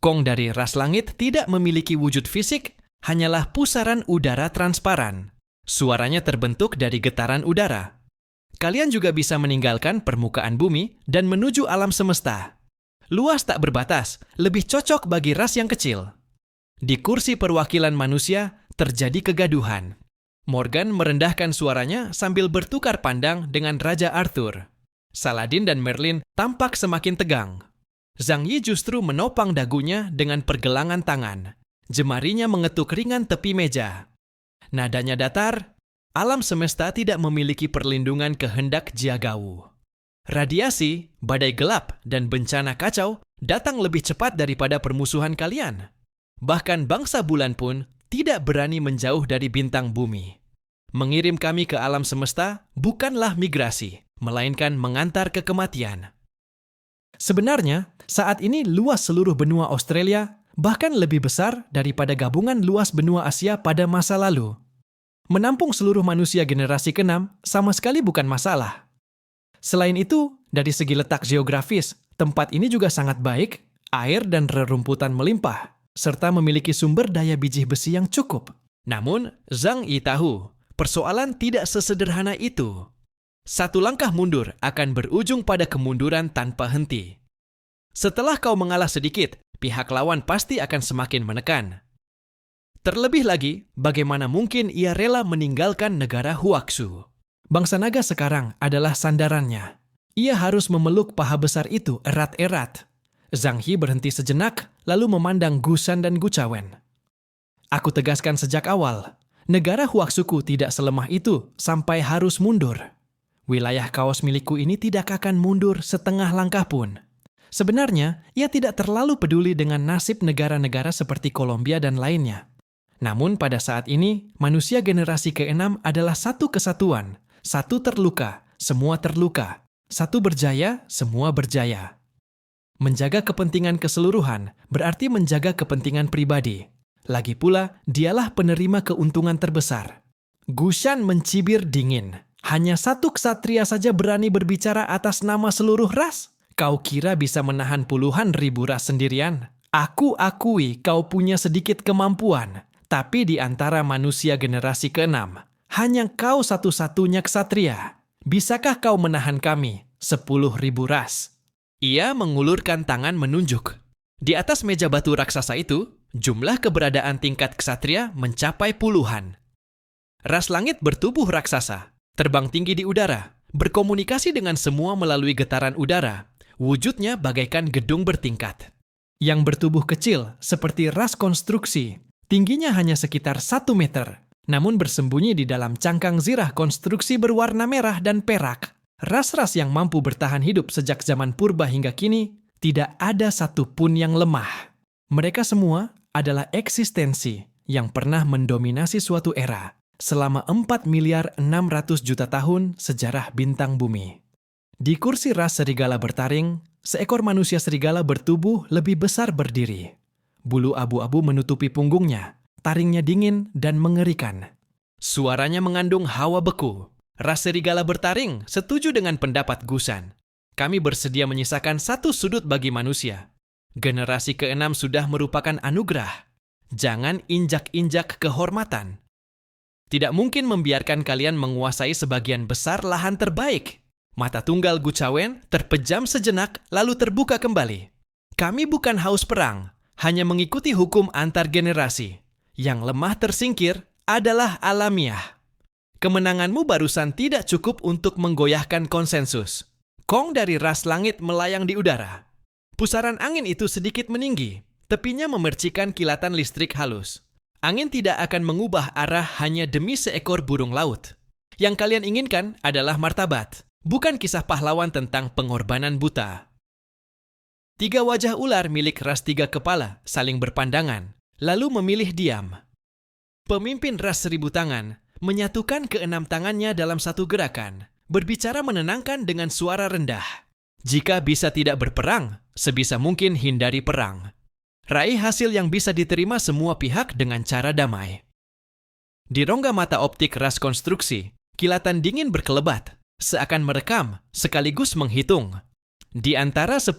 Kong dari ras langit tidak memiliki wujud fisik, hanyalah pusaran udara transparan. Suaranya terbentuk dari getaran udara. Kalian juga bisa meninggalkan permukaan bumi dan menuju alam semesta. Luas tak berbatas, lebih cocok bagi ras yang kecil. Di kursi perwakilan manusia, terjadi kegaduhan. Morgan merendahkan suaranya sambil bertukar pandang dengan Raja Arthur. Saladin dan Merlin tampak semakin tegang. Zhang Yi justru menopang dagunya dengan pergelangan tangan. Jemarinya mengetuk ringan tepi meja. Nadanya datar, alam semesta tidak memiliki perlindungan kehendak Jiagao. Radiasi, badai gelap, dan bencana kacau datang lebih cepat daripada permusuhan kalian. Bahkan bangsa bulan pun tidak berani menjauh dari bintang bumi. Mengirim kami ke alam semesta bukanlah migrasi, melainkan mengantar ke kematian. Sebenarnya, saat ini luas seluruh benua Australia bahkan lebih besar daripada gabungan luas benua Asia pada masa lalu. Menampung seluruh manusia generasi ke-6 sama sekali bukan masalah. Selain itu, dari segi letak geografis, tempat ini juga sangat baik, air dan rerumputan melimpah, serta memiliki sumber daya biji besi yang cukup. Namun, Zhang Yi tahu, persoalan tidak sesederhana itu. Satu langkah mundur akan berujung pada kemunduran tanpa henti. Setelah kau mengalah sedikit, pihak lawan pasti akan semakin menekan. Terlebih lagi, bagaimana mungkin ia rela meninggalkan negara Huaxu? Bangsa naga sekarang adalah sandarannya. Ia harus memeluk paha besar itu erat-erat. Zhang Yi berhenti sejenak, lalu memandang Gusan dan Gucawen. Aku tegaskan sejak awal, negara Huaxuku tidak selemah itu sampai harus mundur. Wilayah kaos milikku ini tidak akan mundur setengah langkah pun. Sebenarnya, ia tidak terlalu peduli dengan nasib negara-negara seperti Kolombia dan lainnya. Namun pada saat ini, manusia generasi ke-6 adalah satu kesatuan. Satu terluka, semua terluka. Satu berjaya, semua berjaya. Menjaga kepentingan keseluruhan berarti menjaga kepentingan pribadi. Lagi pula, dialah penerima keuntungan terbesar. Gushan mencibir dingin. Hanya satu ksatria saja berani berbicara atas nama seluruh ras? Kau kira bisa menahan puluhan ribu ras sendirian? Aku akui kau punya sedikit kemampuan. Tapi di antara manusia generasi ke-6, hanya kau satu-satunya ksatria. Bisakah kau menahan kami, 10.000 ras? Ia mengulurkan tangan menunjuk. Di atas meja batu raksasa itu, jumlah keberadaan tingkat ksatria mencapai puluhan. Ras langit bertubuh raksasa, terbang tinggi di udara, berkomunikasi dengan semua melalui getaran udara. Wujudnya bagaikan gedung bertingkat. Yang bertubuh kecil seperti ras konstruksi, tingginya hanya sekitar 1 meter, namun bersembunyi di dalam cangkang zirah konstruksi berwarna merah dan perak. Ras-ras yang mampu bertahan hidup sejak zaman purba hingga kini, tidak ada satupun yang lemah. Mereka semua adalah eksistensi yang pernah mendominasi suatu era selama 4.600.000.000 tahun sejarah bintang bumi. Di kursi ras serigala bertaring, seekor manusia serigala bertubuh lebih besar berdiri. Bulu abu-abu menutupi punggungnya, taringnya dingin dan mengerikan. Suaranya mengandung hawa beku. Ras serigala bertaring setuju dengan pendapat Gusan. Kami bersedia menyisakan satu sudut bagi manusia. Generasi ke-6 sudah merupakan anugerah. Jangan injak-injak kehormatan. Tidak mungkin membiarkan kalian menguasai sebagian besar lahan terbaik. Mata tunggal Gucawen terpejam sejenak lalu terbuka kembali. Kami bukan haus perang, hanya mengikuti hukum antar generasi. Yang lemah tersingkir adalah alamiah. Kemenanganmu barusan tidak cukup untuk menggoyahkan konsensus. Kong dari ras langit melayang di udara. Pusaran angin itu sedikit meninggi, tepinya memercikan kilatan listrik halus. Angin tidak akan mengubah arah hanya demi seekor burung laut. Yang kalian inginkan adalah martabat, bukan kisah pahlawan tentang pengorbanan buta. 3 wajah ular milik ras 3 kepala saling berpandangan, lalu memilih diam. Pemimpin ras 1000 tangan menyatukan ke-6 tangannya dalam satu gerakan, berbicara menenangkan dengan suara rendah. Jika bisa tidak berperang, sebisa mungkin hindari perang. Raih hasil yang bisa diterima semua pihak dengan cara damai. Di rongga mata optik ras konstruksi, kilatan dingin berkelebat, seakan merekam sekaligus menghitung. Di antara 10.000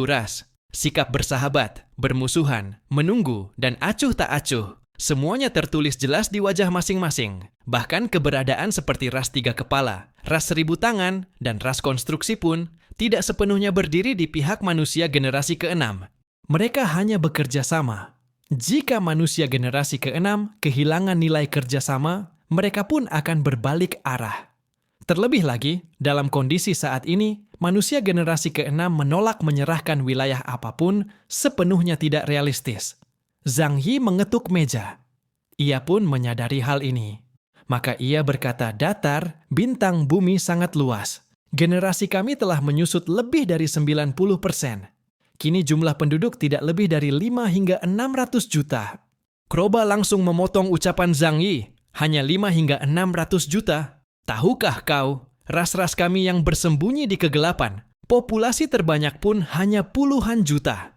ras, Sikap bersahabat, bermusuhan, menunggu, dan acuh tak acuh. Semuanya tertulis jelas di wajah masing-masing. Bahkan keberadaan seperti ras 3 kepala, ras 1000 tangan, dan ras konstruksi pun tidak sepenuhnya berdiri di pihak manusia generasi ke-6. Mereka hanya bekerja sama. Jika manusia generasi ke-6 kehilangan nilai kerjasama, mereka pun akan berbalik arah. Terlebih lagi, dalam kondisi saat ini, manusia generasi ke-6 menolak menyerahkan wilayah apapun sepenuhnya tidak realistis. Zhang Yi mengetuk meja. Ia pun menyadari hal ini. Maka ia berkata, datar, bintang bumi sangat luas. Generasi kami telah menyusut lebih dari 90%. Kini jumlah penduduk tidak lebih dari 5 hingga 600 juta. Kroba langsung memotong ucapan Zhang Yi. Hanya 5 hingga 600 juta. Tahukah kau, ras-ras kami yang bersembunyi di kegelapan, populasi terbanyak pun hanya puluhan juta.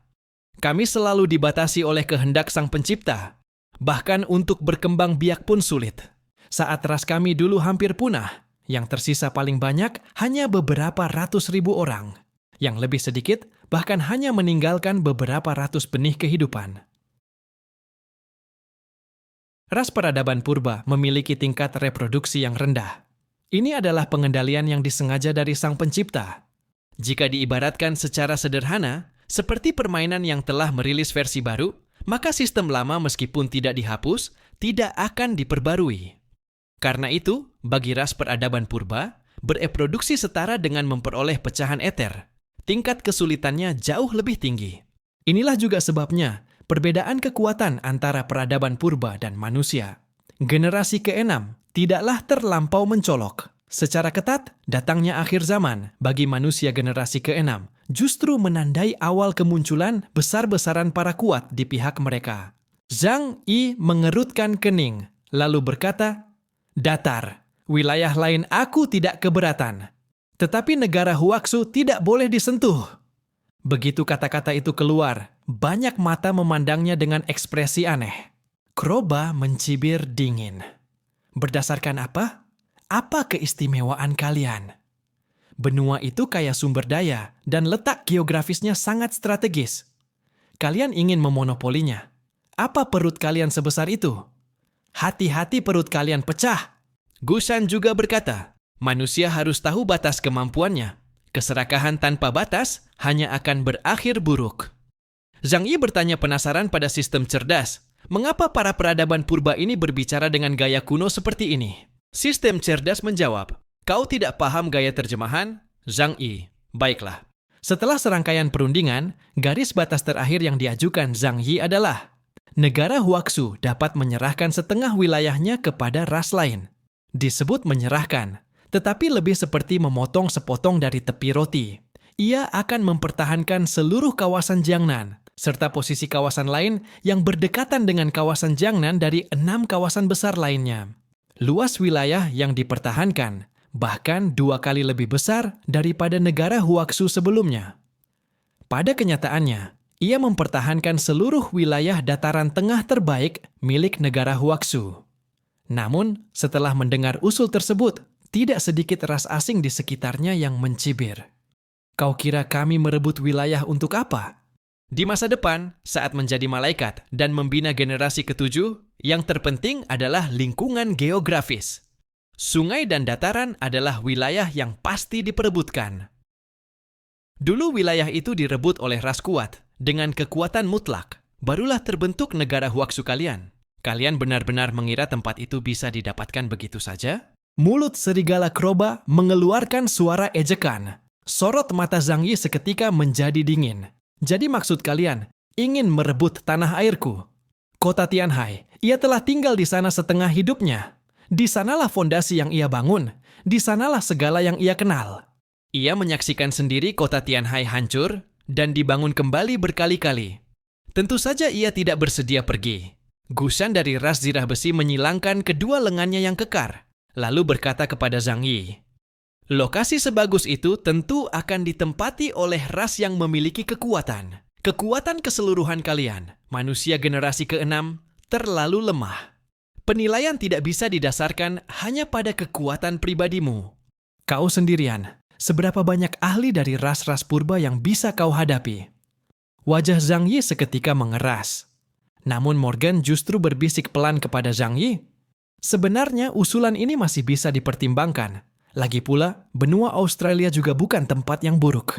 Kami selalu dibatasi oleh kehendak Sang Pencipta. Bahkan untuk berkembang biak pun sulit. Saat ras kami dulu hampir punah, yang tersisa paling banyak hanya beberapa ratus ribu orang. Yang lebih sedikit bahkan hanya meninggalkan beberapa ratus benih kehidupan. Ras peradaban purba memiliki tingkat reproduksi yang rendah. Ini adalah pengendalian yang disengaja dari Sang Pencipta. Jika diibaratkan secara sederhana, seperti permainan yang telah merilis versi baru, maka sistem lama meskipun tidak dihapus, tidak akan diperbarui. Karena itu, bagi ras peradaban purba, bereproduksi setara dengan memperoleh pecahan eter. Tingkat kesulitannya jauh lebih tinggi. Inilah juga sebabnya perbedaan kekuatan antara peradaban purba dan manusia. Generasi ke-6 tidaklah terlampau mencolok. Secara ketat, datangnya akhir zaman bagi manusia generasi ke-6 justru menandai awal kemunculan besar-besaran para kuat di pihak mereka. Zhang Yi mengerutkan kening, lalu berkata, datar, wilayah lain aku tidak keberatan. Tetapi negara Huaxu tidak boleh disentuh. Begitu kata-kata itu keluar, banyak mata memandangnya dengan ekspresi aneh. Kroba mencibir dingin. Berdasarkan apa? Apa keistimewaan kalian? Benua itu kaya sumber daya dan letak geografisnya sangat strategis. Kalian ingin memonopolinya. Apa perut kalian sebesar itu? Hati-hati perut kalian pecah. Gushan juga berkata, manusia harus tahu batas kemampuannya. Keserakahan tanpa batas hanya akan berakhir buruk. Zhang Yi bertanya penasaran pada sistem cerdas. Mengapa para peradaban purba ini berbicara dengan gaya kuno seperti ini? Sistem cerdas menjawab, kau tidak paham gaya terjemahan? Zhang Yi, baiklah. Setelah serangkaian perundingan, garis batas terakhir yang diajukan Zhang Yi adalah negara Huaxu dapat menyerahkan setengah wilayahnya kepada ras lain. Disebut menyerahkan, tetapi lebih seperti memotong sepotong dari tepi roti. Ia akan mempertahankan seluruh kawasan Jiangnan, serta posisi kawasan lain yang berdekatan dengan kawasan Jiangnan dari 6 kawasan besar lainnya. Luas wilayah yang dipertahankan bahkan 2 kali lebih besar daripada negara Huaxu sebelumnya. Pada kenyataannya, ia mempertahankan seluruh wilayah dataran tengah terbaik milik negara Huaxu. Namun, setelah mendengar usul tersebut, tidak sedikit ras asing di sekitarnya yang mencibir. Kau kira kami merebut wilayah untuk apa? Di masa depan, saat menjadi malaikat dan membina generasi ke-7, yang terpenting adalah lingkungan geografis. Sungai dan dataran adalah wilayah yang pasti diperebutkan. Dulu wilayah itu direbut oleh ras kuat, dengan kekuatan mutlak. Barulah terbentuk negara Huaxu kalian. Kalian benar-benar mengira tempat itu bisa didapatkan begitu saja? Mulut serigala Kroba mengeluarkan suara ejekan. Sorot mata Zhang Yi seketika menjadi dingin. Jadi maksud kalian ingin merebut tanah airku? Kota Tianhai, ia telah tinggal di sana setengah hidupnya. Di sanalah fondasi yang ia bangun. Di sanalah segala yang ia kenal. Ia menyaksikan sendiri kota Tianhai hancur dan dibangun kembali berkali-kali. Tentu saja ia tidak bersedia pergi. Gushan dari ras zirah besi menyilangkan kedua lengannya yang kekar, lalu berkata kepada Zhang Yi, lokasi sebagus itu tentu akan ditempati oleh ras yang memiliki kekuatan. Kekuatan keseluruhan kalian, manusia generasi ke-6, terlalu lemah. Penilaian tidak bisa didasarkan hanya pada kekuatan pribadimu. Kau sendirian, seberapa banyak ahli dari ras-ras purba yang bisa kau hadapi? Wajah Zhang Yi seketika mengeras. Namun Morgan justru berbisik pelan kepada Zhang Yi. Sebenarnya usulan ini masih bisa dipertimbangkan. Lagi pula, benua Australia juga bukan tempat yang buruk.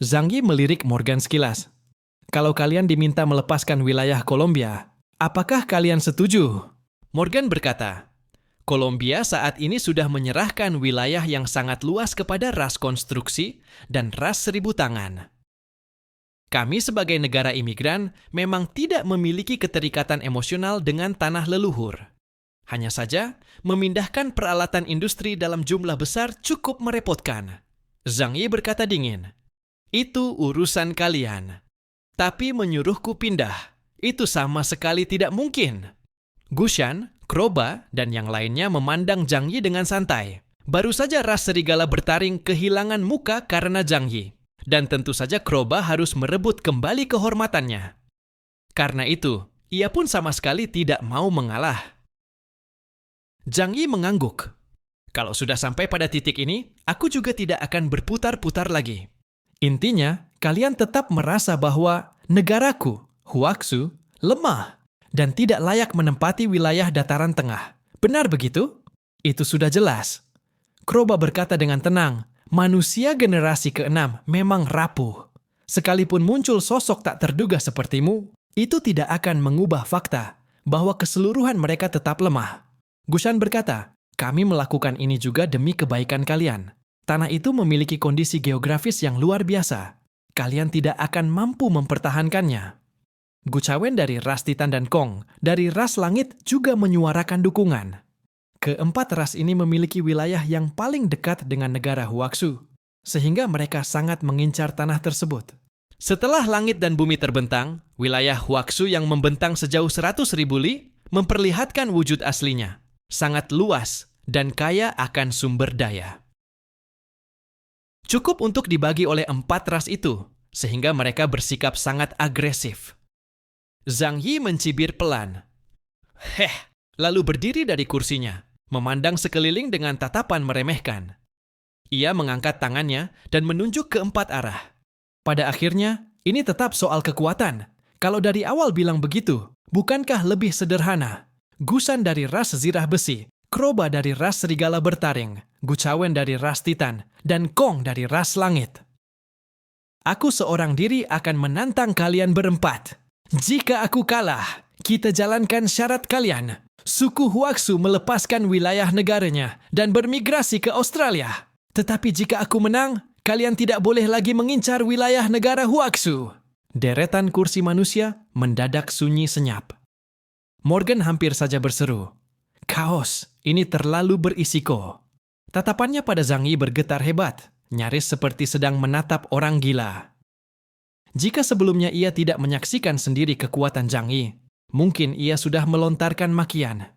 Zhang Yi melirik Morgan sekilas. Kalau kalian diminta melepaskan wilayah Kolombia, apakah kalian setuju? Morgan berkata, Kolombia saat ini sudah menyerahkan wilayah yang sangat luas kepada ras konstruksi dan ras seribu tangan. Kami sebagai negara imigran memang tidak memiliki keterikatan emosional dengan tanah leluhur. Hanya saja, memindahkan peralatan industri dalam jumlah besar cukup merepotkan. Zhang Yi berkata dingin, itu urusan kalian. Tapi menyuruhku pindah, itu sama sekali tidak mungkin. Gushan, Kroba, dan yang lainnya memandang Zhang Yi dengan santai. Baru saja ras serigala bertaring kehilangan muka karena Zhang Yi. Dan tentu saja Kroba harus merebut kembali kehormatannya. Karena itu, ia pun sama sekali tidak mau mengalah. Zhang Yi mengangguk. Kalau sudah sampai pada titik ini, aku juga tidak akan berputar-putar lagi. Intinya, kalian tetap merasa bahwa negaraku, Huaxu, lemah dan tidak layak menempati wilayah dataran tengah. Benar begitu? Itu sudah jelas. Kroba berkata dengan tenang, manusia generasi ke-6 memang rapuh. Sekalipun muncul sosok tak terduga sepertimu, itu tidak akan mengubah fakta bahwa keseluruhan mereka tetap lemah. Gushan berkata, kami melakukan ini juga demi kebaikan kalian. Tanah itu memiliki kondisi geografis yang luar biasa. Kalian tidak akan mampu mempertahankannya. Gucawen dari ras Titan dan Kong, dari ras Langit juga menyuarakan dukungan. Keempat ras ini memiliki wilayah yang paling dekat dengan negara Huaxu, sehingga mereka sangat mengincar tanah tersebut. Setelah langit dan bumi terbentang, wilayah Huaxu yang membentang sejauh 100.000 li memperlihatkan wujud aslinya. Sangat luas dan kaya akan sumber daya. Cukup untuk dibagi oleh 4 ras itu, sehingga mereka bersikap sangat agresif. Zhang Yi mencibir pelan. Lalu berdiri dari kursinya, memandang sekeliling dengan tatapan meremehkan. Ia mengangkat tangannya dan menunjuk ke 4 arah. Pada akhirnya, ini tetap soal kekuatan. Kalau dari awal bilang begitu, bukankah lebih sederhana? Gushan dari ras zirah besi, Kroba dari ras serigala bertaring, Gucawen dari ras Titan, dan Kong dari ras langit. Aku seorang diri akan menantang kalian berempat. Jika aku kalah, kita jalankan syarat kalian. Suku Huaxu melepaskan wilayah negaranya dan bermigrasi ke Australia. Tetapi jika aku menang, kalian tidak boleh lagi mengincar wilayah negara Huaxu. Deretan kursi manusia mendadak sunyi senyap. Morgan hampir saja berseru, kaos, ini terlalu berisiko. Tatapannya pada Zhang Yi bergetar hebat, nyaris seperti sedang menatap orang gila. Jika sebelumnya ia tidak menyaksikan sendiri kekuatan Zhang Yi, mungkin ia sudah melontarkan makian.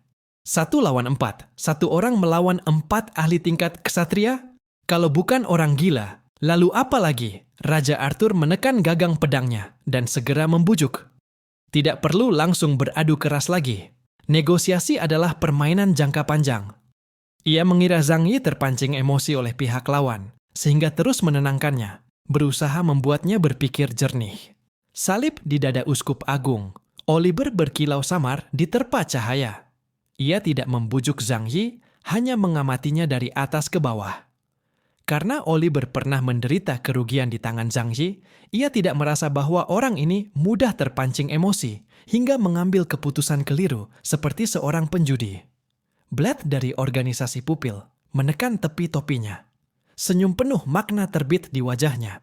1 lawan 4, 1 orang melawan 4 ahli tingkat ksatria? Kalau bukan orang gila, lalu apa lagi? Raja Arthur menekan gagang pedangnya dan segera membujuk. Tidak perlu langsung beradu keras lagi. Negosiasi adalah permainan jangka panjang. Ia mengira Zhang Yi terpancing emosi oleh pihak lawan, sehingga terus menenangkannya, berusaha membuatnya berpikir jernih. Salib di dada Uskup Agung, Oliver berkilau samar diterpa cahaya. Ia tidak membujuk Zhang Yi, hanya mengamatinya dari atas ke bawah. Karena Oliver pernah menderita kerugian di tangan Zhang Yi, ia tidak merasa bahwa orang ini mudah terpancing emosi hingga mengambil keputusan keliru seperti seorang penjudi. Blade dari organisasi pupil menekan tepi topinya. Senyum penuh makna terbit di wajahnya.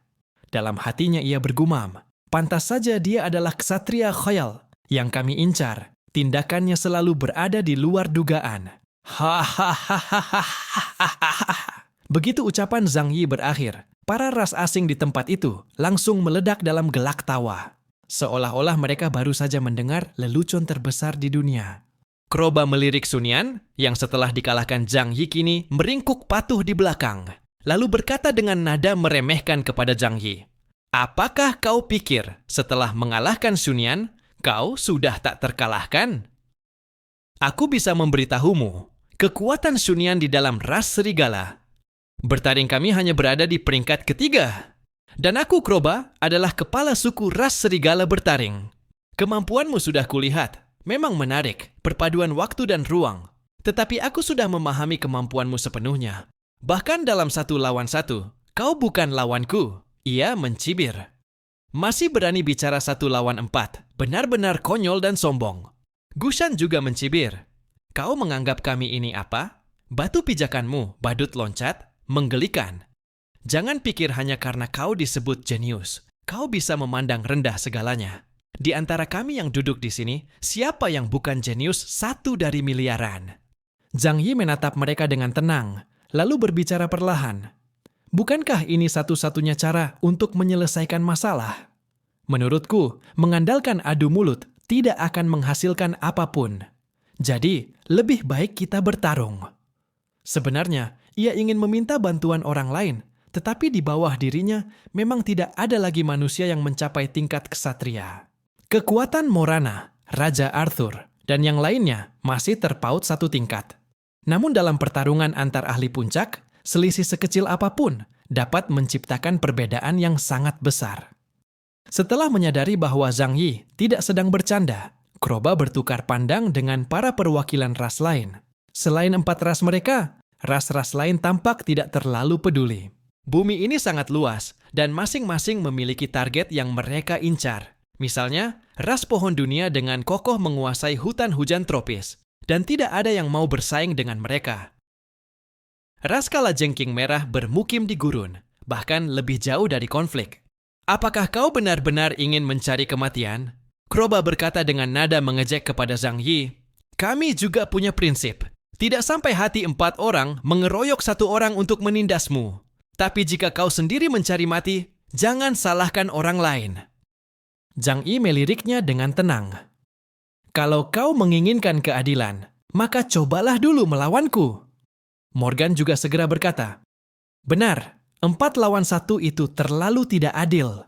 Dalam hatinya ia bergumam, pantas saja dia adalah ksatria khayal yang kami incar. Tindakannya selalu berada di luar dugaan. Hahaha. Begitu ucapan Zhang Yi berakhir, para ras asing di tempat itu langsung meledak dalam gelak tawa. Seolah-olah mereka baru saja mendengar lelucon terbesar di dunia. Kroba melirik Sun Yan, yang setelah dikalahkan Zhang Yi kini meringkuk patuh di belakang. Lalu berkata dengan nada meremehkan kepada Zhang Yi, apakah kau pikir setelah mengalahkan Sun Yan, kau sudah tak terkalahkan? Aku bisa memberitahumu, kekuatan Sun Yan di dalam ras serigala. Bertaring kami hanya berada di peringkat ketiga. Dan aku, Kroba, adalah kepala suku ras serigala bertaring. Kemampuanmu sudah kulihat. Memang menarik, perpaduan waktu dan ruang. Tetapi aku sudah memahami kemampuanmu sepenuhnya. Bahkan dalam 1 lawan 1, kau bukan lawanku. Ia mencibir. Masih berani bicara 1 lawan 4, benar-benar konyol dan sombong. Gushan juga mencibir. Kau menganggap kami ini apa? Batu pijakanmu, badut loncat, menggelikan. Jangan pikir hanya karena kau disebut jenius, kau bisa memandang rendah segalanya. Di antara kami yang duduk di sini, siapa yang bukan jenius 1 dari miliaran? Zhang Yi menatap mereka dengan tenang, lalu berbicara perlahan. Bukankah ini satu-satunya cara untuk menyelesaikan masalah? Menurutku, mengandalkan adu mulut tidak akan menghasilkan apapun. Jadi, lebih baik kita bertarung. Sebenarnya, ia ingin meminta bantuan orang lain, tetapi di bawah dirinya memang tidak ada lagi manusia yang mencapai tingkat ksatria. Kekuatan Morana, Raja Arthur, dan yang lainnya masih terpaut 1 tingkat. Namun dalam pertarungan antar ahli puncak, selisih sekecil apapun dapat menciptakan perbedaan yang sangat besar. Setelah menyadari bahwa Zhang Yi tidak sedang bercanda, Kroba bertukar pandang dengan para perwakilan ras lain. Selain 4 ras mereka, ras-ras lain tampak tidak terlalu peduli. Bumi ini sangat luas, dan masing-masing memiliki target yang mereka incar. Misalnya, ras pohon dunia dengan kokoh menguasai hutan hujan tropis, dan tidak ada yang mau bersaing dengan mereka. Ras kalajengking merah bermukim di gurun, bahkan lebih jauh dari konflik. Apakah kau benar-benar ingin mencari kematian? Kroba berkata dengan nada mengejek kepada Zhang Yi. Kami juga punya prinsip. Tidak sampai hati 4 orang mengeroyok 1 orang untuk menindasmu. Tapi jika kau sendiri mencari mati, jangan salahkan orang lain. Zhang Yi meliriknya dengan tenang. Kalau kau menginginkan keadilan, maka cobalah dulu melawanku. Morgan juga segera berkata, benar, 4 lawan 1 itu terlalu tidak adil.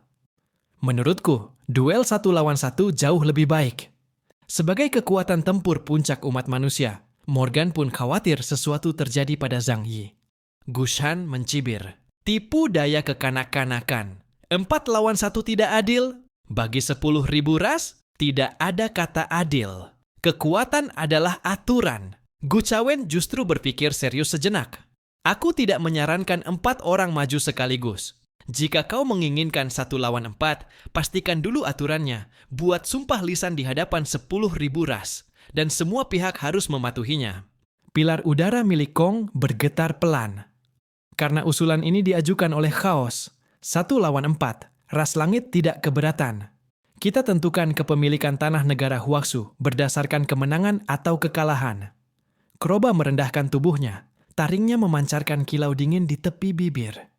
Menurutku, duel 1 lawan 1 jauh lebih baik. Sebagai kekuatan tempur puncak umat manusia, Morgan pun khawatir sesuatu terjadi pada Zhang Yi. Gushan mencibir. Tipu daya kekanak-kanakan. 4 lawan 1 tidak adil. Bagi 10.000 ras, tidak ada kata adil. Kekuatan adalah aturan. Gu Chawen justru berpikir serius sejenak. Aku tidak menyarankan 4 orang maju sekaligus. Jika kau menginginkan 1 lawan 4, pastikan dulu aturannya. Buat sumpah lisan di hadapan 10.000 ras. Dan semua pihak harus mematuhinya. Pilar udara milik Kong bergetar pelan. Karena usulan ini diajukan oleh Chaos, 1 lawan 4, ras langit tidak keberatan. Kita tentukan kepemilikan tanah negara Huaxu berdasarkan kemenangan atau kekalahan. Kroba merendahkan tubuhnya, taringnya memancarkan kilau dingin di tepi bibir.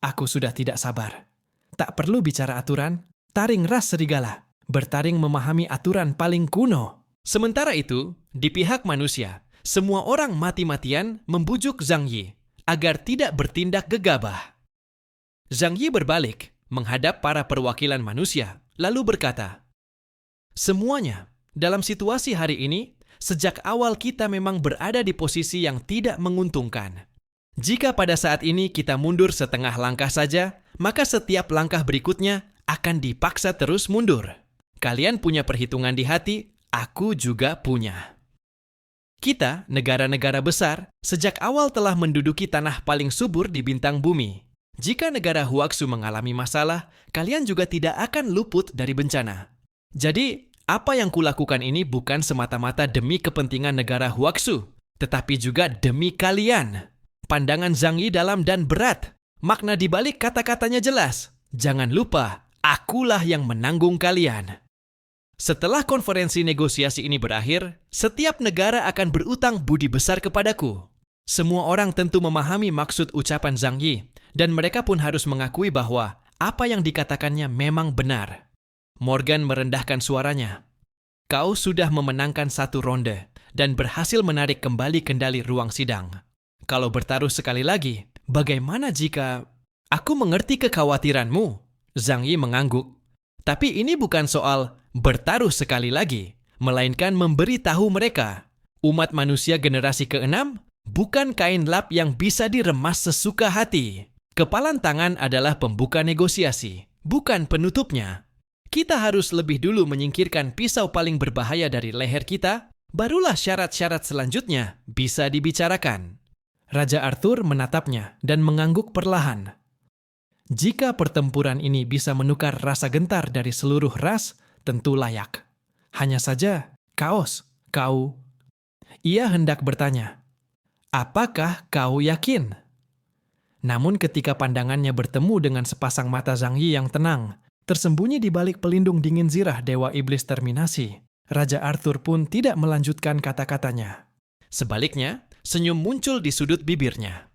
Aku sudah tidak sabar. Tak perlu bicara aturan, taring ras serigala, bertaring memahami aturan paling kuno. Sementara itu, di pihak manusia, semua orang mati-matian membujuk Zhang Yi agar tidak bertindak gegabah. Zhang Yi berbalik, menghadap para perwakilan manusia, lalu berkata, semuanya, dalam situasi hari ini, sejak awal kita memang berada di posisi yang tidak menguntungkan. Jika pada saat ini kita mundur setengah langkah saja, maka setiap langkah berikutnya akan dipaksa terus mundur. Kalian punya perhitungan di hati, aku juga punya. Kita, negara-negara besar, sejak awal telah menduduki tanah paling subur di bintang bumi. Jika negara Huaxu mengalami masalah, kalian juga tidak akan luput dari bencana. Jadi, apa yang kulakukan ini bukan semata-mata demi kepentingan negara Huaxu, tetapi juga demi kalian. Pandangan Zhang Yi dalam dan berat. Makna dibalik kata-katanya jelas. Jangan lupa, akulah yang menanggung kalian. Setelah konferensi negosiasi ini berakhir, setiap negara akan berutang budi besar kepadaku. Semua orang tentu memahami maksud ucapan Zhang Yi, dan mereka pun harus mengakui bahwa apa yang dikatakannya memang benar. Morgan merendahkan suaranya. Kau sudah memenangkan 1 ronde dan berhasil menarik kembali kendali ruang sidang. Kalau bertaruh sekali lagi, bagaimana jika... Aku mengerti kekhawatiranmu, Zhang Yi mengangguk. Tapi ini bukan soal bertaruh sekali lagi, melainkan memberi tahu mereka. Umat manusia generasi ke-6 bukan kain lap yang bisa diremas sesuka hati. Kepalan tangan adalah pembuka negosiasi, bukan penutupnya. Kita harus lebih dulu menyingkirkan pisau paling berbahaya dari leher kita, barulah syarat-syarat selanjutnya bisa dibicarakan. Raja Arthur menatapnya dan mengangguk perlahan. Jika pertempuran ini bisa menukar rasa gentar dari seluruh ras, tentu layak. Hanya saja, Kaos, kau... Ia hendak bertanya, apakah kau yakin? Namun ketika pandangannya bertemu dengan sepasang mata Zhang Yi yang tenang, tersembunyi di balik pelindung dingin zirah Dewa Iblis Terminasi, Raja Arthur pun tidak melanjutkan kata-katanya. Sebaliknya, senyum muncul di sudut bibirnya.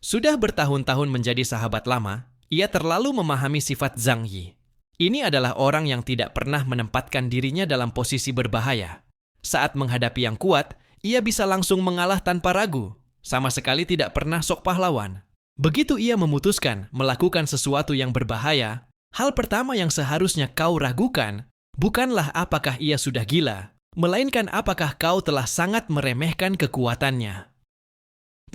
Sudah bertahun-tahun menjadi sahabat lama, ia terlalu memahami sifat Zhang Yi. Ini adalah orang yang tidak pernah menempatkan dirinya dalam posisi berbahaya. Saat menghadapi yang kuat, ia bisa langsung mengalah tanpa ragu. Sama sekali tidak pernah sok pahlawan. Begitu ia memutuskan melakukan sesuatu yang berbahaya, hal pertama yang seharusnya kau ragukan bukanlah apakah ia sudah gila, melainkan apakah kau telah sangat meremehkan kekuatannya.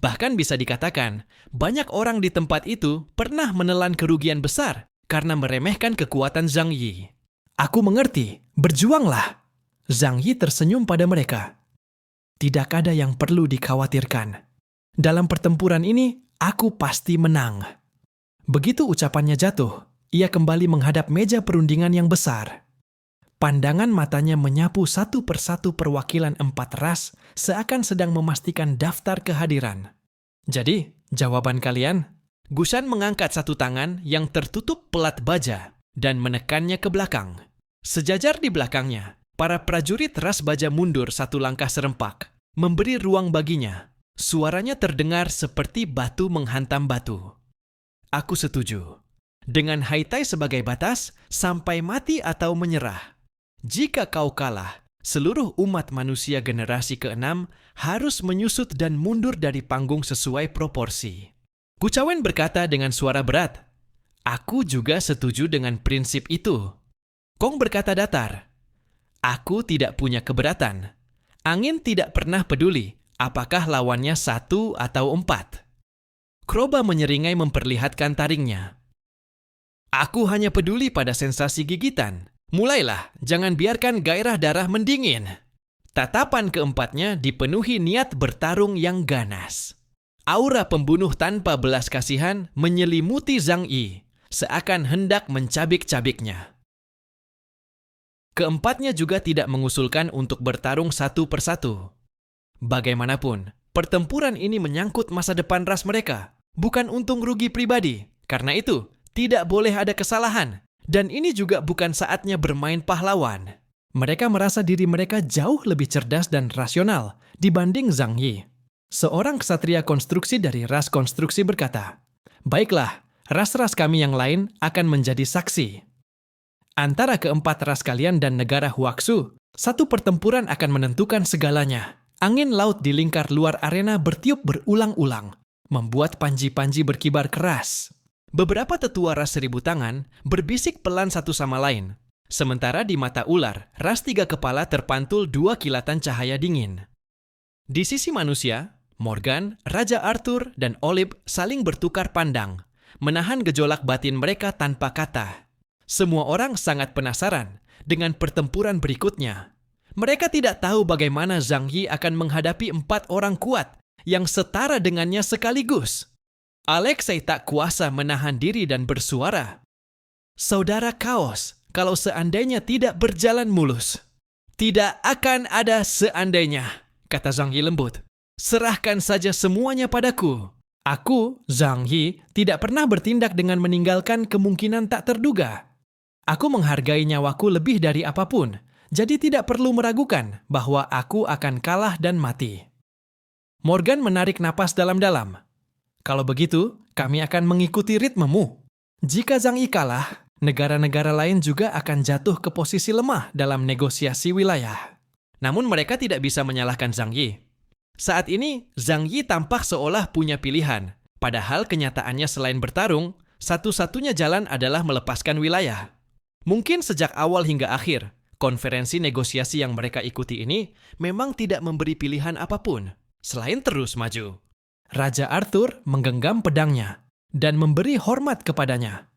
Bahkan bisa dikatakan, banyak orang di tempat itu pernah menelan kerugian besar karena meremehkan kekuatan Zhang Yi. Aku mengerti, berjuanglah. Zhang Yi tersenyum pada mereka. Tidak ada yang perlu dikhawatirkan. Dalam pertempuran ini, aku pasti menang. Begitu ucapannya jatuh, ia kembali menghadap meja perundingan yang besar. Pandangan matanya menyapu satu persatu perwakilan 4 ras seakan sedang memastikan daftar kehadiran. Jadi, jawaban kalian? Gusan mengangkat satu tangan yang tertutup pelat baja dan menekannya ke belakang. Sejajar di belakangnya, para prajurit ras baja mundur satu langkah serempak, memberi ruang baginya. Suaranya terdengar seperti batu menghantam batu. Aku setuju. Dengan Haitai sebagai batas, sampai mati atau menyerah. Jika kau kalah, seluruh umat manusia generasi ke-6 harus menyusut dan mundur dari panggung sesuai proporsi. Kucawen berkata dengan suara berat, aku juga setuju dengan prinsip itu. Kong berkata datar, aku tidak punya keberatan. Angin tidak pernah peduli apakah lawannya 1 atau 4. Kroba menyeringai memperlihatkan taringnya. Aku hanya peduli pada sensasi gigitan. Mulailah, jangan biarkan gairah darah mendingin. Tatapan keempatnya dipenuhi niat bertarung yang ganas. Aura pembunuh tanpa belas kasihan menyelimuti Zhang Yi, seakan hendak mencabik-cabiknya. Keempatnya juga tidak mengusulkan untuk bertarung satu persatu. Bagaimanapun, pertempuran ini menyangkut masa depan ras mereka, bukan untung rugi pribadi. Karena itu, tidak boleh ada kesalahan. Dan ini juga bukan saatnya bermain pahlawan. Mereka merasa diri mereka jauh lebih cerdas dan rasional dibanding Zhang Yi. Seorang ksatria konstruksi dari ras konstruksi berkata, baiklah, ras-ras kami yang lain akan menjadi saksi. Antara keempat ras kalian dan negara Huaxu, satu pertempuran akan menentukan segalanya. Angin laut di lingkar luar arena bertiup berulang-ulang, membuat panji-panji berkibar keras. Beberapa tetua ras 1000 tangan berbisik pelan satu sama lain. Sementara di mata ular, ras 3 kepala terpantul 2 kilatan cahaya dingin. Di sisi manusia, Morgan, Raja Arthur, dan Olib saling bertukar pandang, menahan gejolak batin mereka tanpa kata. Semua orang sangat penasaran dengan pertempuran berikutnya. Mereka tidak tahu bagaimana Zhang Yi akan menghadapi 4 orang kuat yang setara dengannya sekaligus. Alexei tak kuasa menahan diri dan bersuara. Saudara Kaos, kalau seandainya tidak berjalan mulus. Tidak akan ada seandainya, kata Zhang Yi lembut. Serahkan saja semuanya padaku. Aku, Zhang Yi, tidak pernah bertindak dengan meninggalkan kemungkinan tak terduga. Aku menghargai nyawaku lebih dari apapun, jadi tidak perlu meragukan bahwa aku akan kalah dan mati. Morgan menarik napas dalam-dalam. Kalau begitu, kami akan mengikuti ritmemu. Jika Zhang Yi kalah, negara-negara lain juga akan jatuh ke posisi lemah dalam negosiasi wilayah. Namun mereka tidak bisa menyalahkan Zhang Yi. Saat ini, Zhang Yi tampak seolah punya pilihan. Padahal kenyataannya selain bertarung, satu-satunya jalan adalah melepaskan wilayah. Mungkin sejak awal hingga akhir, konferensi negosiasi yang mereka ikuti ini memang tidak memberi pilihan apapun, selain terus maju. Raja Arthur menggenggam pedangnya. dan memberi hormat kepadanya.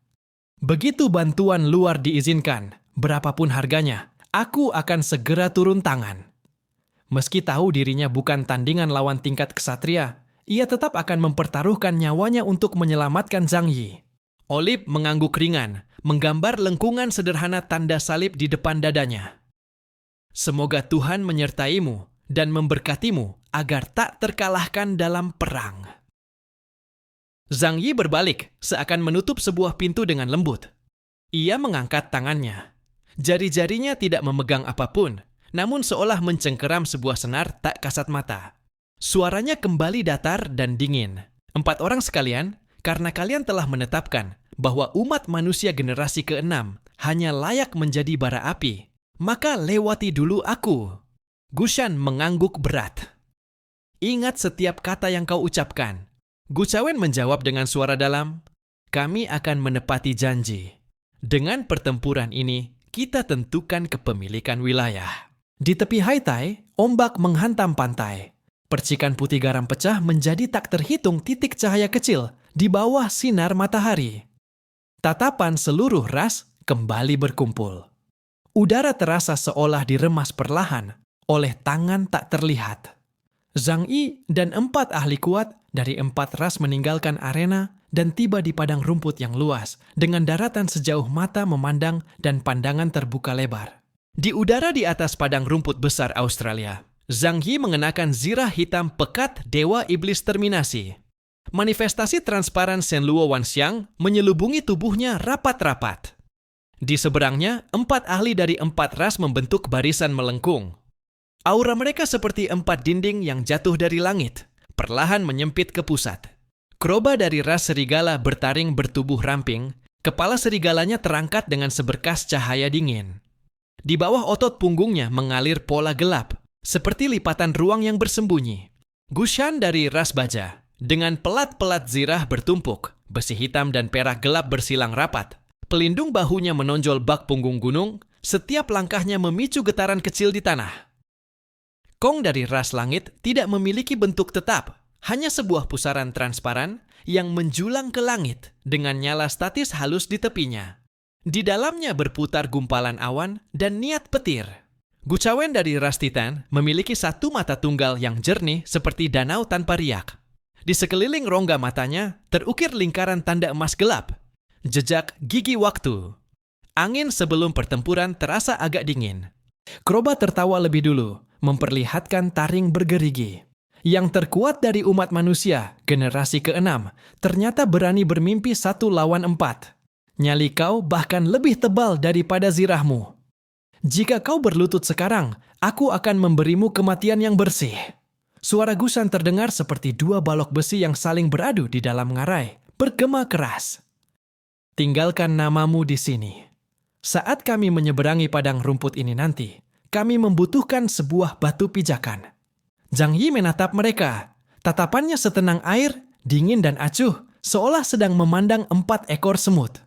Begitu bantuan luar diizinkan, berapapun harganya, aku akan segera turun tangan. Meski tahu dirinya bukan tandingan lawan tingkat ksatria, ia tetap akan mempertaruhkan nyawanya untuk menyelamatkan Zhang Yi. Olip mengangguk ringan, menggambar lengkungan sederhana tanda salib di depan dadanya. Semoga Tuhan menyertaimu dan memberkatimu agar tak terkalahkan dalam perang. Zhang Yi berbalik, seakan menutup sebuah pintu dengan lembut. Ia mengangkat tangannya. Jari-jarinya tidak memegang apapun, namun seolah mencengkeram sebuah senar tak kasat mata. Suaranya kembali datar dan dingin. 4 orang sekalian, karena kalian telah menetapkan bahwa umat manusia generasi ke-6 hanya layak menjadi bara api, maka lewati dulu aku. Gushan mengangguk berat. Ingat setiap kata yang kau ucapkan. Gu Chawen menjawab dengan suara dalam, kami akan menepati janji. Dengan pertempuran ini, kita tentukan kepemilikan wilayah. Di tepi Haitai, ombak menghantam pantai. Percikan putih garam pecah menjadi tak terhitung titik cahaya kecil di bawah sinar matahari. Tatapan seluruh ras kembali berkumpul. Udara terasa seolah diremas perlahan oleh tangan tak terlihat. Zhang Yi dan 4 ahli kuat dari 4 ras meninggalkan arena dan tiba di padang rumput yang luas dengan daratan sejauh mata memandang dan pandangan terbuka lebar. Di udara di atas padang rumput besar Australia, Zhang Yi mengenakan zirah hitam pekat Dewa Iblis Terminasi. Manifestasi transparan Shenluo Wanxiang menyelubungi tubuhnya rapat-rapat. Di seberangnya, 4 ahli dari 4 ras membentuk barisan melengkung. Aura mereka seperti 4 dinding yang jatuh dari langit, perlahan menyempit ke pusat. Kroba dari ras serigala bertaring bertubuh ramping, kepala serigalanya terangkat dengan seberkas cahaya dingin. Di bawah otot punggungnya mengalir pola gelap, seperti lipatan ruang yang bersembunyi. Gushan dari ras baja, dengan pelat-pelat zirah bertumpuk, besi hitam dan perak gelap bersilang rapat. Pelindung bahunya menonjol bak punggung gunung, setiap langkahnya memicu getaran kecil di tanah. Kong dari ras langit tidak memiliki bentuk tetap, hanya sebuah pusaran transparan yang menjulang ke langit dengan nyala statis halus di tepinya. Di dalamnya berputar gumpalan awan dan niat petir. Gu Chawen dari ras Titan memiliki satu mata tunggal yang jernih seperti danau tanpa riak. Di sekeliling rongga matanya terukir lingkaran tanda emas gelap, jejak gigi waktu. Angin sebelum pertempuran terasa agak dingin. Kroba tertawa lebih dulu, memperlihatkan taring bergerigi. Yang terkuat dari umat manusia, generasi ke-6, ternyata berani bermimpi 1 lawan 4. Nyali kau bahkan lebih tebal daripada zirahmu. Jika kau berlutut sekarang, aku akan memberimu kematian yang bersih. Suara Gushan terdengar seperti 2 balok besi yang saling beradu di dalam ngarai, bergema keras. Tinggalkan namamu di sini. Saat kami menyeberangi padang rumput ini nanti, kami membutuhkan sebuah batu pijakan. Zhang Yi menatap mereka. Tatapannya setenang air, dingin dan acuh, seolah sedang memandang 4 ekor semut.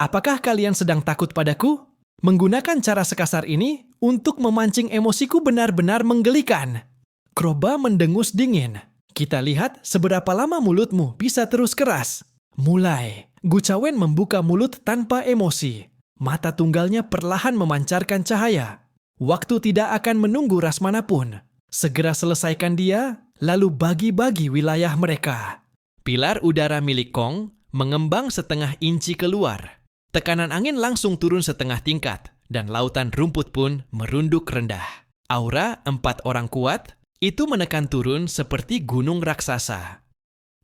Apakah kalian sedang takut padaku? Menggunakan cara sekasar ini untuk memancing emosiku benar-benar menggelikan. Kroba mendengus dingin. Kita lihat seberapa lama mulutmu bisa terus keras. Mulai. Gu Chawen membuka mulut tanpa emosi. Mata tunggalnya perlahan memancarkan cahaya. Waktu tidak akan menunggu ras manapun. Segera selesaikan dia, lalu bagi-bagi wilayah mereka. Pilar udara milik Kong mengembang setengah inci keluar. Tekanan angin langsung turun setengah tingkat, dan lautan rumput pun merunduk rendah. Aura 4 orang kuat itu menekan turun seperti gunung raksasa.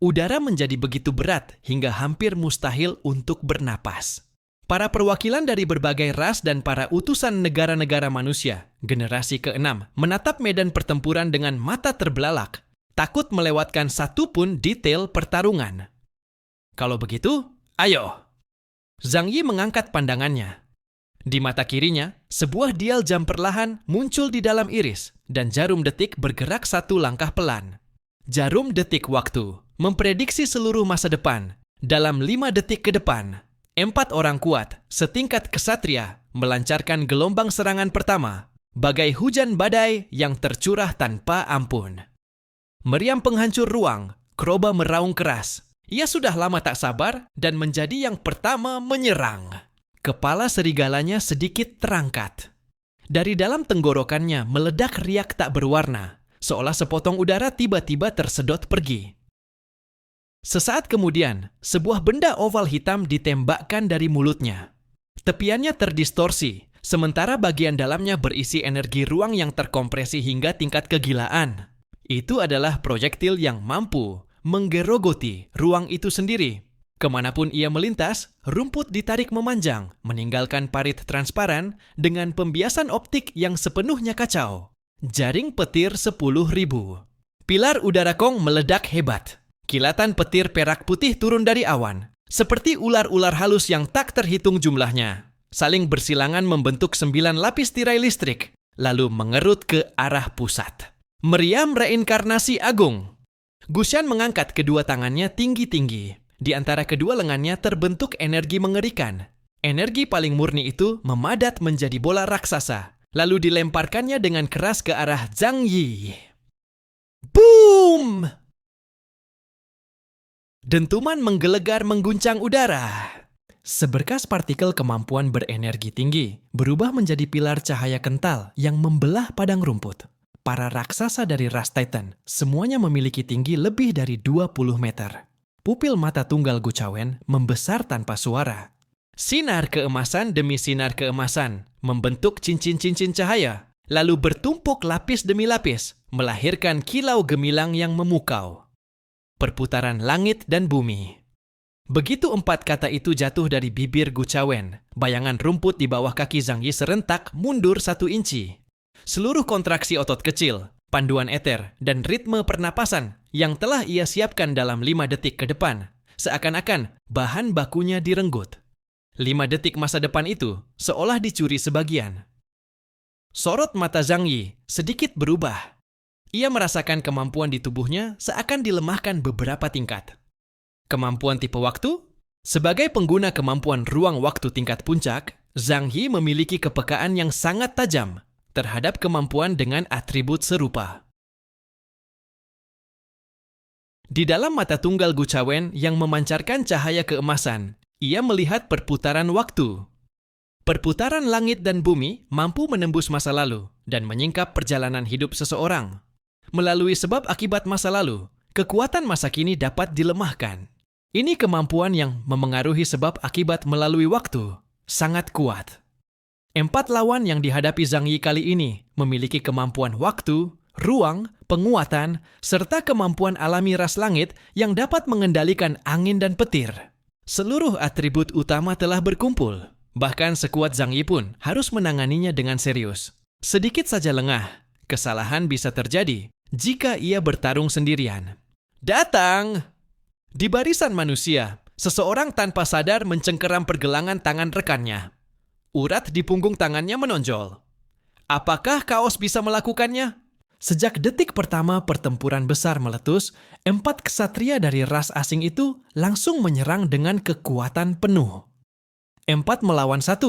Udara menjadi begitu berat hingga hampir mustahil untuk bernapas. Para perwakilan dari berbagai ras dan para utusan negara-negara manusia, generasi ke-6, menatap medan pertempuran dengan mata terbelalak, takut melewatkan satu pun detail pertarungan. Kalau begitu, ayo! Zhang Yi mengangkat pandangannya. Di mata kirinya, sebuah dial jam perlahan muncul di dalam iris, dan jarum detik bergerak 1 langkah pelan. Jarum detik waktu memprediksi seluruh masa depan dalam 5 detik ke depan. 4 orang kuat, setingkat kesatria, melancarkan gelombang serangan pertama, bagai hujan badai yang tercurah tanpa ampun. Meriam penghancur ruang, Kroba meraung keras. Ia sudah lama tak sabar dan menjadi yang pertama menyerang. Kepala serigalanya sedikit terangkat. Dari dalam tenggorokannya meledak riak tak berwarna, seolah sepotong udara tiba-tiba tersedot pergi. Sesaat kemudian, sebuah benda oval hitam ditembakkan dari mulutnya. Tepiannya terdistorsi, sementara bagian dalamnya berisi energi ruang yang terkompresi hingga tingkat kegilaan. Itu adalah proyektil yang mampu menggerogoti ruang itu sendiri. Kemanapun ia melintas, rumput ditarik memanjang, meninggalkan parit transparan dengan pembiasan optik yang sepenuhnya kacau. Jaring petir 10.000. Pilar udara Kong meledak hebat. Kilatan petir perak putih turun dari awan, seperti ular-ular halus yang tak terhitung jumlahnya. Saling bersilangan membentuk 9 lapis tirai listrik, lalu mengerut ke arah pusat. Meriam reinkarnasi agung. Gusian mengangkat kedua tangannya tinggi-tinggi. Di antara kedua lengannya terbentuk energi mengerikan. Energi paling murni itu memadat menjadi bola raksasa, lalu dilemparkannya dengan keras ke arah Zhang Yi. Boom! Dentuman menggelegar mengguncang udara. Seberkas partikel kemampuan berenergi tinggi berubah menjadi pilar cahaya kental yang membelah padang rumput. Para raksasa dari ras Titan semuanya memiliki tinggi lebih dari 20 meter. Pupil mata tunggal Gucawen membesar tanpa suara. Sinar keemasan demi sinar keemasan membentuk cincin-cincin cahaya, lalu bertumpuk lapis demi lapis, melahirkan kilau gemilang yang memukau. Perputaran langit dan bumi. Begitu 4 kata itu jatuh dari bibir Gucawen, bayangan rumput di bawah kaki Zhang Yi serentak mundur 1 inci. Seluruh kontraksi otot kecil, panduan eter, dan ritme pernapasan yang telah ia siapkan dalam 5 detik ke depan, seakan-akan bahan bakunya direnggut. 5 detik masa depan itu seolah dicuri sebagian. Sorot mata Zhang Yi sedikit berubah. Ia merasakan kemampuan di tubuhnya seakan dilemahkan beberapa tingkat. Kemampuan tipe waktu? Sebagai pengguna kemampuan ruang waktu tingkat puncak, Zhang Yi memiliki kepekaan yang sangat tajam terhadap kemampuan dengan atribut serupa. Di dalam mata tunggal Gucawen yang memancarkan cahaya keemasan, ia melihat perputaran waktu. Perputaran langit dan bumi mampu menembus masa lalu dan menyingkap perjalanan hidup seseorang. Melalui sebab akibat masa lalu, kekuatan masa kini dapat dilemahkan. Ini kemampuan yang memengaruhi sebab akibat melalui waktu, sangat kuat. 4 lawan yang dihadapi Zhang Yi kali ini memiliki kemampuan waktu, ruang, penguatan, serta kemampuan alami ras langit yang dapat mengendalikan angin dan petir. Seluruh atribut utama telah berkumpul. Bahkan sekuat Zhang Yi pun harus menanganinya dengan serius. Sedikit saja lengah, kesalahan bisa terjadi jika ia bertarung sendirian. Datang! Di barisan manusia, seseorang tanpa sadar mencengkeram pergelangan tangan rekannya. Urat di punggung tangannya menonjol. Apakah kaos bisa melakukannya? Sejak detik pertama pertempuran besar meletus, 4 ksatria dari ras asing itu langsung menyerang dengan kekuatan penuh. 4 melawan 1.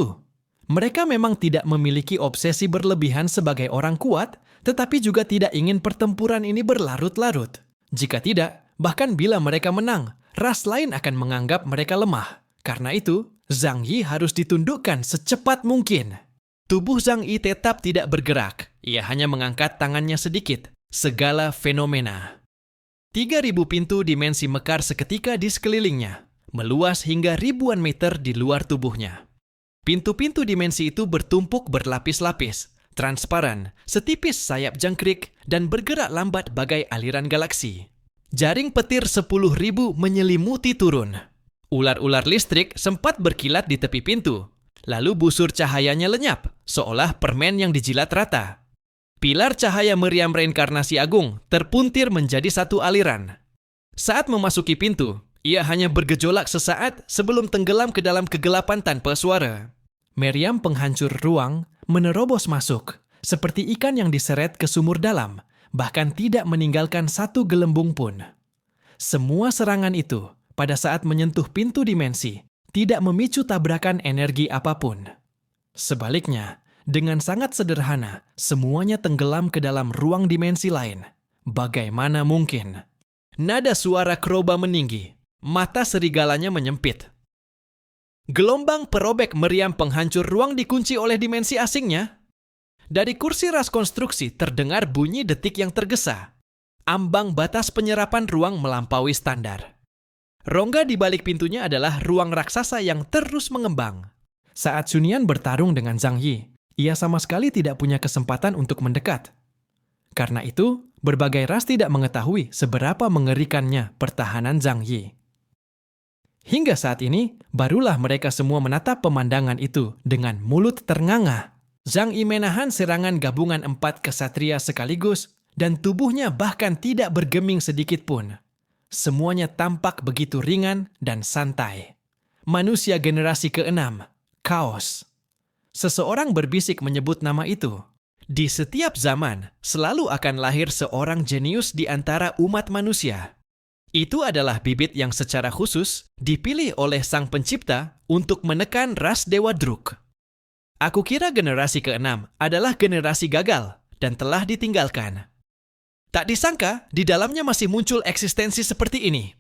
Mereka memang tidak memiliki obsesi berlebihan sebagai orang kuat, tetapi juga tidak ingin pertempuran ini berlarut-larut. Jika tidak, bahkan bila mereka menang, ras lain akan menganggap mereka lemah. Karena itu, Zhang Yi harus ditundukkan secepat mungkin. Tubuh Zhang Yi tetap tidak bergerak. Ia hanya mengangkat tangannya sedikit. Segala fenomena. 3.000 pintu dimensi mekar seketika di sekelilingnya, meluas hingga ribuan meter di luar tubuhnya. Pintu-pintu dimensi itu bertumpuk berlapis-lapis, transparan, setipis sayap jangkrik, dan bergerak lambat bagai aliran galaksi. Jaring petir 10.000 menyelimuti turun. Ular-ular listrik sempat berkilat di tepi pintu, lalu busur cahayanya lenyap, seolah permen yang dijilat rata. Pilar cahaya meriam reinkarnasi agung terpuntir menjadi satu aliran. Saat memasuki pintu, ia hanya bergejolak sesaat sebelum tenggelam ke dalam kegelapan tanpa suara. Meriam penghancur ruang menerobos masuk, seperti ikan yang diseret ke sumur dalam, bahkan tidak meninggalkan satu gelembung pun. Semua serangan itu pada saat menyentuh pintu dimensi, tidak memicu tabrakan energi apapun. Sebaliknya, dengan sangat sederhana, semuanya tenggelam ke dalam ruang dimensi lain. Bagaimana mungkin? Nada suara Kroba meninggi. Mata serigalanya menyempit. Gelombang perobek meriam penghancur ruang dikunci oleh dimensi asingnya. Dari kursi ras konstruksi terdengar bunyi detik yang tergesa. Ambang batas penyerapan ruang melampaui standar. Rongga di balik pintunya adalah ruang raksasa yang terus mengembang. Saat Sunian bertarung dengan Zhang Yi, ia sama sekali tidak punya kesempatan untuk mendekat. Karena itu, berbagai ras tidak mengetahui seberapa mengerikannya pertahanan Zhang Yi. Hingga saat ini, barulah mereka semua menatap pemandangan itu dengan mulut ternganga. Zhang Yi menahan serangan gabungan 4 kesatria sekaligus, dan tubuhnya bahkan tidak bergeming sedikit pun. Semuanya tampak begitu ringan dan santai. Manusia generasi ke-6, Chaos. Seseorang berbisik menyebut nama itu. Di setiap zaman, selalu akan lahir seorang jenius di antara umat manusia. Itu adalah bibit yang secara khusus dipilih oleh Sang Pencipta untuk menekan ras Dewa Druk. Aku kira generasi ke-6 adalah generasi gagal dan telah ditinggalkan. Tak disangka, di dalamnya masih muncul eksistensi seperti ini.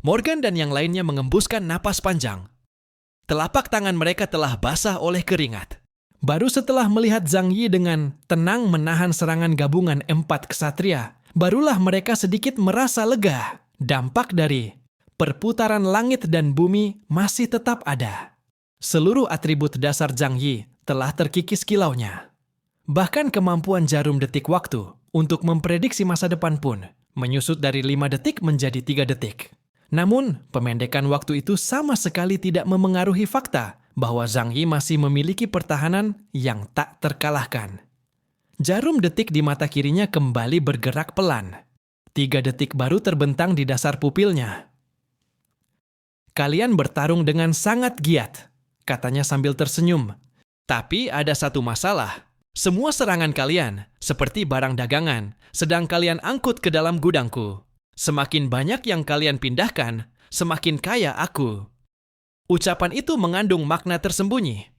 Morgan dan yang lainnya mengembuskan napas panjang. Telapak tangan mereka telah basah oleh keringat. Baru setelah melihat Zhang Yi dengan tenang menahan serangan gabungan 4 kesatria, barulah mereka sedikit merasa lega. Dampak dari perputaran langit dan bumi masih tetap ada. Seluruh atribut dasar Zhang Yi telah terkikis kilaunya. Bahkan kemampuan jarum detik waktu untuk memprediksi masa depan pun menyusut dari 5 detik menjadi 3 detik. Namun, pemendekan waktu itu sama sekali tidak memengaruhi fakta bahwa Zhang Yi masih memiliki pertahanan yang tak terkalahkan. Jarum detik di mata kirinya kembali bergerak pelan. 3 detik baru terbentang di dasar pupilnya. Kalian bertarung dengan sangat giat, katanya sambil tersenyum. Tapi ada satu masalah. Semua serangan kalian, seperti barang dagangan, sedang kalian angkut ke dalam gudangku. Semakin banyak yang kalian pindahkan, semakin kaya aku. Ucapan itu mengandung makna tersembunyi.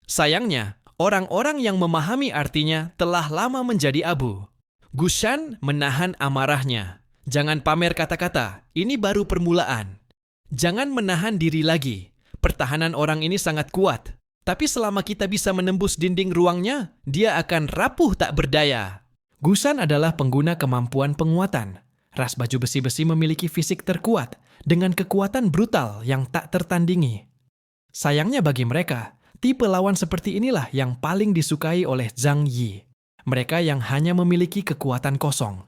Sayangnya, orang-orang yang memahami artinya telah lama menjadi abu. Gu Shan menahan amarahnya. Jangan pamer kata-kata, ini baru permulaan. Jangan menahan diri lagi. Pertahanan orang ini sangat kuat. Tapi selama kita bisa menembus dinding ruangnya, dia akan rapuh tak berdaya. Gu Shan adalah pengguna kemampuan penguatan. Ras baju besi-besi memiliki fisik terkuat dengan kekuatan brutal yang tak tertandingi. Sayangnya bagi mereka, tipe lawan seperti inilah yang paling disukai oleh Zhang Yi. Mereka yang hanya memiliki kekuatan kosong.